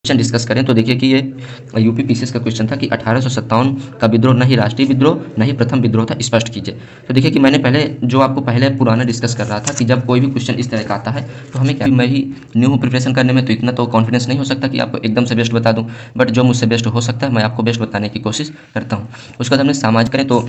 Question discuss करें तो देखिए कि ये यूपी पीसीएस का क्वेश्चन था कि 1857 का विद्रोह न ही राष्ट्रीय विद्रोह न ही प्रथम विद्रोह था, स्पष्ट कीजिए। तो देखिए कि मैंने आपको पहले पुराना डिस्कस कर रहा था कि जब कोई भी क्वेश्चन इस तरह का आता है तो हमें क्या, मैं ही न्यू हूँ प्रिपरेशन करने में, तो इतना तो कॉन्फिडेंस नहीं हो सकता कि आपको एकदम से बेस्ट बता दूँ, बट जो मुझसे बेस्ट हो सकता है मैं आपको बेस्ट बताने की कोशिश करता हूँ। उसके बाद हमने सामाजिक करें तो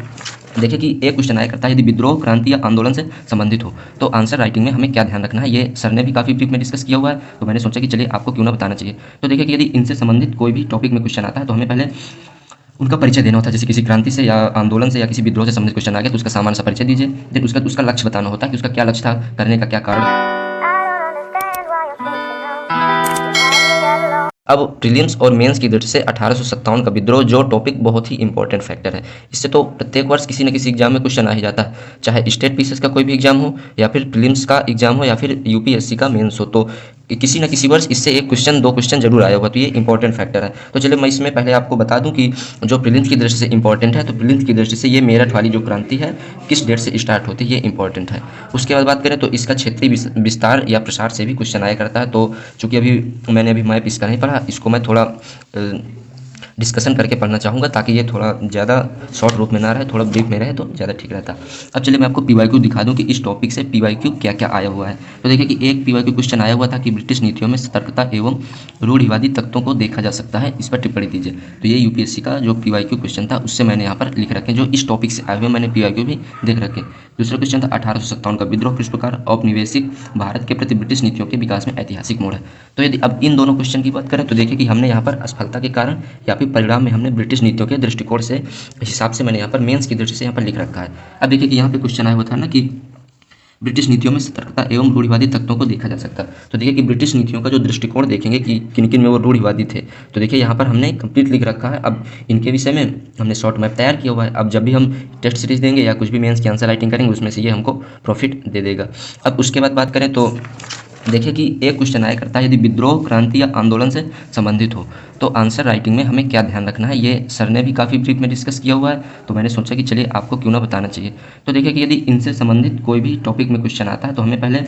देखिए कि एक क्वेश्चन आया करता है, यदि विद्रोह क्रांति या आंदोलन से संबंधित हो तो आंसर राइटिंग में हमें क्या ध्यान रखना है। ये सर ने भी काफ़ी ब्रीफ में डिस्कस किया हुआ है, तो मैंने सोचा कि चलिए आपको क्यों ना बताना चाहिए। तो देखिए कि यदि इनसे संबंधित कोई भी टॉपिक में क्वेश्चन आता है तो हमें पहले उनका परिचय देना होता है। जैसे किसी क्रांति से या आंदोलन से या किसी विद्रोह से संबंधित क्वेश्चन आ गया तो उसका सामान्य सा परिचय दीजिए, देन उसका लक्ष्य बताना होता है कि उसका क्या लक्ष्य था, करने का क्या कारण। अब प्रीलिम्स और मेंस की दृष्टि से 1857 का विद्रोह जो टॉपिक बहुत ही इंपॉर्टेंट फैक्टर है, इससे तो प्रत्येक वर्ष किसी न किसी एग्जाम में क्वेश्चन आ ही जाता है, चाहे स्टेट पीसीएस का कोई भी एग्जाम हो या फिर प्रीलिम्स का एग्जाम हो या फिर यूपीएससी का मेंस हो, तो किसी न किसी वर्ष इससे एक क्वेश्चन दो क्वेश्चन जरूर आया होगा, तो ये इंपॉर्टेंट फैक्टर है। तो चलिए मैं इसमें पहले आपको बता दूं कि जो प्रीलिम्स की दृष्टि से इंपॉर्टेंट है, तो प्रीलिम्स की दृष्टि से ये मेरठ वाली जो क्रांति है किस डेट से स्टार्ट होती है, ये इंपॉर्टेंट है। उसके बाद बात करें तो इसका क्षेत्रीय विस्तार या प्रसार से भी क्वेश्चन आया करता है, तो चूंकि मैंने अभी मैप इसका नहीं पढ़ा, इसको मैं थोड़ा डिस्कशन करके पढ़ना चाहूँगा ताकि ये थोड़ा ज़्यादा शॉर्ट रूप में ना रहे, थोड़ा ब्रीफ में रहे तो ज़्यादा ठीक रहता। अब चलिए मैं आपको पीवाईक्यू दिखा दूँ कि इस टॉपिक से पीवाईक्यू क्या क्या आया हुआ है। तो देखिए कि एक पीवाईक्यू क्वेश्चन आया हुआ था कि ब्रिटिश नीतियों में सतर्कता एवं रूढ़िवादी तत्वों को देखा जा सकता है, इस पर टिप्पणी दीजिए। तो ये यूपीएससी का जो पीवाईक्यू क्वेश्चन था उससे मैंने यहाँ पर लिख रखे, जो इस टॉपिक से आए हुए मैंने पीवाईक्यू भी देख रखे। दूसरा क्वेश्चन था 1857 का विद्रोह किस प्रकार औपनिवेशिक भारत के प्रति ब्रिटिश नीतियों के विकास में ऐतिहासिक मोड़ है। तो यदि अब इन दोनों क्वेश्चन की बात करें तो देखिए कि हमने यहाँ पर असफलता के कारण या फिर परिणाम में हमने ब्रिटिश नीतियों के दृष्टिकोण से हिसाब से मैंने यहाँ पर मेंस की दृष्टि से यहाँ पर लिख रखा है। अब देखिए कि यहाँ पे क्वेश्चन आया हुआ था ना कि ब्रिटिश नीतियों में सतर्कता एवं रूढ़िवादी तत्वों को देखा जा सकता है। तो देखिए कि ब्रिटिश नीतियों का जो दृष्टिकोण देखेंगे कि किन किन में वो रूढ़िवादी थे, तो देखिए यहाँ पर हमने कंप्लीट लिख रखा है। अब इनके विषय में हमने शॉर्ट मैप तैयार किया हुआ है। अब जब भी हम टेस्ट सीरीज देंगे या कुछ भी मेंस की आंसर राइटिंग करेंगे उसमें से ये हमको प्रॉफिट दे देगा। अब उसके बाद बात करें तो देखिए कि एक क्वेश्चन आया करता है, यदि विद्रोह क्रांति या आंदोलन से संबंधित हो तो आंसर राइटिंग में हमें क्या ध्यान रखना है। ये सर ने भी काफ़ी ब्रीफ में डिस्कस किया हुआ है, तो मैंने सोचा कि चलिए आपको क्यों ना बताना चाहिए। तो देखिए कि यदि इनसे संबंधित कोई भी टॉपिक में क्वेश्चन आता है तो हमें पहले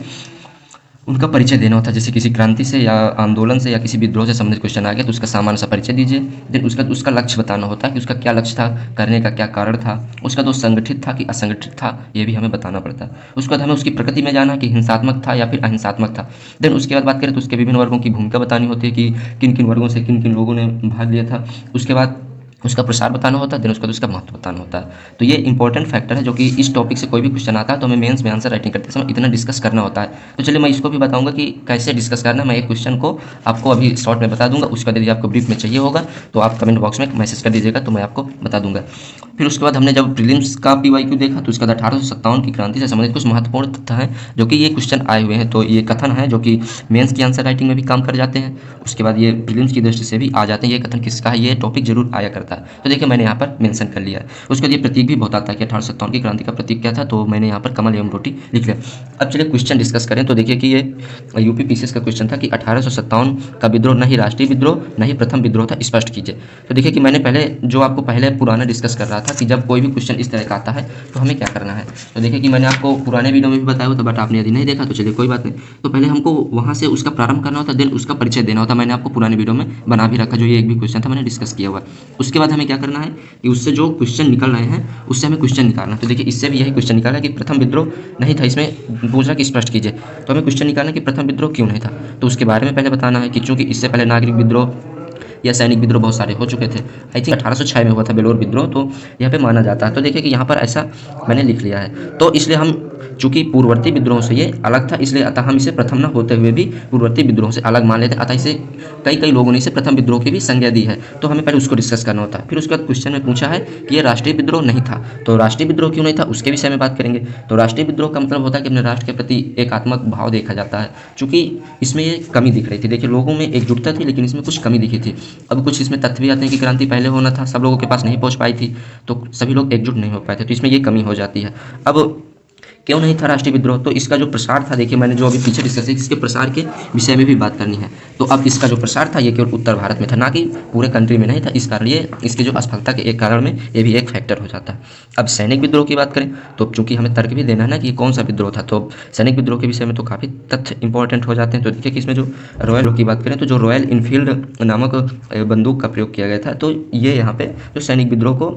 उनका परिचय देना होता है। जैसे किसी क्रांति से या आंदोलन से या किसी विद्रोह से संबंधित क्वेश्चन आ गया तो उसका सामान्य सा परिचय दीजिए, देन उसका लक्ष्य बताना होता है कि उसका क्या लक्ष्य था, करने का क्या कारण था, उसका दोष संगठित था कि असंगठित था, ये भी हमें बताना पड़ता है। उसके बाद हमें उसकी प्रकृति में जाना कि हिंसात्मक था या फिर अहिंसात्मक था। देन उसके बाद बात करें तो उसके विभिन्न वर्गों की भूमिका बतानी होती है कि किन किन वर्गों से किन किन लोगों ने भाग लिया था। उसके बाद उसका प्रसार बताना होता है, देन उसका उसका महत्व बताना होता है। तो ये इंपॉर्टेंट फैक्टर है जो कि इस टॉपिक से कोई भी क्वेश्चन आता है तो हमें मेंस में आंसर राइटिंग करते समय इतना डिस्कस करना होता है। तो चलिए मैं इसको भी बताऊंगा कि कैसे डिस्कस करना है। मैं एक क्वेश्चन को आपको अभी शॉर्ट में बता दूंगा, उसके बाद यदि आपको ब्रीफ में चाहिए होगा तो आप कमेंट बॉक्स में मैसेज कर दीजिएगा तो मैं आपको बता दूंगा। फिर उसके बाद हमने जब प्रीलिम्स का पीवाईक्यू देखा तो उसके बाद 1857 की क्रांति से संबंधित कुछ महत्वपूर्ण तथ्य हैं जो कि ये क्वेश्चन आए हुए हैं। तो ये कथन है जो कि मेंस की आंसर राइटिंग में भी काम कर जाते हैं, उसके बाद ये प्रीलिम्स की दृष्टि से भी आ जाते हैं। ये कथन किसका है, ये टॉपिक जरूर आया करता है। तो देखिए मैंने यहाँ पर मेंशन कर लिया है। उसके बाद ये प्रतीक भी बहुत आता है कि 1857 की क्रांति का प्रतीक क्या था, तो मैंने यहाँ पर कमल एवं रोटी लिख लिया। अब चलिए क्वेश्चन डिस्कस करें तो देखिए कि ये यूपी पीसीएस का क्वेश्चन था कि 1857 का विद्रोह न ही राष्ट्रीय विद्रोह न ही प्रथम विद्रोह था, स्पष्ट कीजिए। तो देखिए कि मैंने आपको पहले पुराना डिस्कस कर रहा था कि जब कोई भी क्वेश्चन इस तरह का आता है तो हमें क्या करना है। तो देखिए कि मैंने आपको पुराने वीडियो में भी बताया हुआ था, बट आपने यदि नहीं देखा तो चलिए कोई बात नहीं। तो पहले हमको वहाँ से उसका प्रारंभ करना होता, देन उसका परिचय देना होता। मैंने आपको पुराने वीडियो में बना भी रखा, जो ये एक भी क्वेश्चन था मैंने डिस्कस किया हुआ। उसके बाद हमें क्या करना है कि उससे जो क्वेश्चन निकल रहे हैं उससे हमें क्वेश्चन निकालना। तो देखिए इससे भी यही क्वेश्चन निकाला कि प्रथम विद्रोह नहीं था, इसमें पूछ रहा कि स्पष्ट कीजिए। तो हमें क्वेश्चन निकालना कि प्रथम विद्रोह क्यों नहीं था, तो उसके बारे में पहले बताना है कि चूंकि इससे पहले नागरिक विद्रोह या सैनिक विद्रोह बहुत सारे हो चुके थे। आई थिंक 1806 में हुआ था बेलोर विद्रोह, तो यहाँ पे माना जाता है। तो देखिए कि यहाँ पर ऐसा मैंने लिख लिया है। तो इसलिए हम चूंकि पूर्ववर्ती विद्रोह से ये अलग था, इसलिए अतः हम इसे प्रथम न होते हुए भी पूर्ववर्ती विद्रोह से अलग मान लेते हैं। अतः इसे कई लोगों ने इसे प्रथम विद्रोह की भी संज्ञा दी है। तो हमें पहले उसको डिस्कस करना होता है। फिर उसके बाद क्वेश्चन में पूछा है कि ये राष्ट्रीय विद्रोह नहीं था, तो राष्ट्रीय विद्रोह क्यों नहीं था उसके विषय में बात करेंगे। तो राष्ट्रीय विद्रोह का मतलब होता है कि अपने राष्ट्र के प्रति एकात्मक भाव देखा जाता है। चूंकि इसमें ये कमी दिख रही थी, देखिए लोगों में एकजुटता थी लेकिन इसमें कुछ कमी दिखी थी। अब कुछ इसमें तथ्य भी आते हैं कि क्रांति पहले होना था, सब लोगों के पास नहीं पहुंच पाई थी, तो सभी लोग एकजुट नहीं हो पाए थे, तो इसमें ये कमी हो जाती है। अब क्यों नहीं था राष्ट्रीय विद्रोह? तो इसका जो प्रसार था, देखिए मैंने जो अभी पीछे डिस्कस किया, इसके प्रसार के विषय में भी बात करनी है। तो अब इसका जो प्रसार था ये केवल उत्तर भारत में था, ना कि पूरे कंट्री में नहीं था। इस कारण ये इसके जो असफलता के एक कारण में ये भी एक फैक्टर हो जाता है। अब सैनिक विद्रोह की बात करें तो चूंकि हमें तर्क भी देना है ना कि ये कौन सा विद्रोह था, तो सैनिक विद्रोह के विषय में तो काफ़ी तथ्य इंपॉर्टेंट हो जाते हैं। तो देखिए कि इसमें जो रॉयल की बात करें तो जो रॉयल इनफील्ड नामक बंदूक का प्रयोग किया गया था, तो ये यहाँ पे जो सैनिक विद्रोह को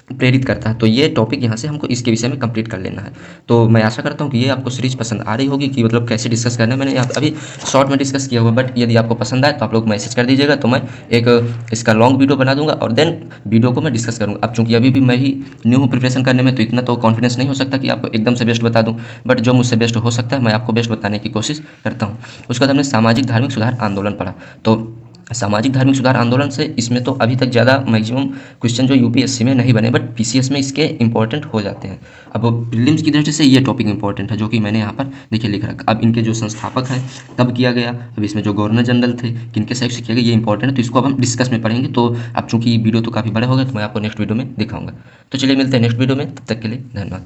प्रेरित करता है। तो ये टॉपिक यहाँ से हमको इसके विषय में कंप्लीट कर लेना है। तो मैं आशा करता हूँ कि ये आपको सीरीज पसंद आ रही होगी कि मतलब कैसे डिस्कस करना है। मैंने यहाँ अभी शॉर्ट में डिस्कस किया हुआ, बट यदि आपको पसंद आए तो आप लोग मैसेज कर दीजिएगा, तो मैं एक इसका लॉन्ग वीडियो बना दूंगा और देन वीडियो को मैं डिस्कस करूँगा। अब चूंकि अभी भी मैं ही न्यू हूँ प्रिपरेशन करने में, तो इतना तो कॉन्फिडेंस नहीं हो सकता कि आपको एकदम से बेस्ट बता दूँ, बट जो मुझसे बेस्ट हो सकता है मैं आपको बेस्ट बताने की कोशिश करता हूँ। उसके बाद हमने सामाजिक धार्मिक सुधार आंदोलन पढ़ा। तो सामाजिक धार्मिक सुधार आंदोलन से इसमें तो अभी तक ज़्यादा मैक्सिमम क्वेश्चन जो यूपीएससी में नहीं बने, बट पीसीएस में इसके इंपॉर्टेंट हो जाते हैं। अब प्रीलिम्स की दृष्टि से ये टॉपिक इंपॉर्टेंट है, जो कि मैंने यहाँ पर देखिए लिख रखा। अब इनके जो संस्थापक हैं कब किया गया, अब इसमें जो गवर्नर जनरल थे किनके साइड से किया गया, ये इंपॉर्टेंट है। तो इसको अब हम डिस्कस में पढ़ेंगे। तो अब चूंकि वीडियो तो काफ़ी बड़ा होगा, तो मैं आपको नेक्स्ट वीडियो में दिखाऊंगा। तो चलिए मिलते हैं नेक्स्ट वीडियो में, तब तक के लिए धन्यवाद।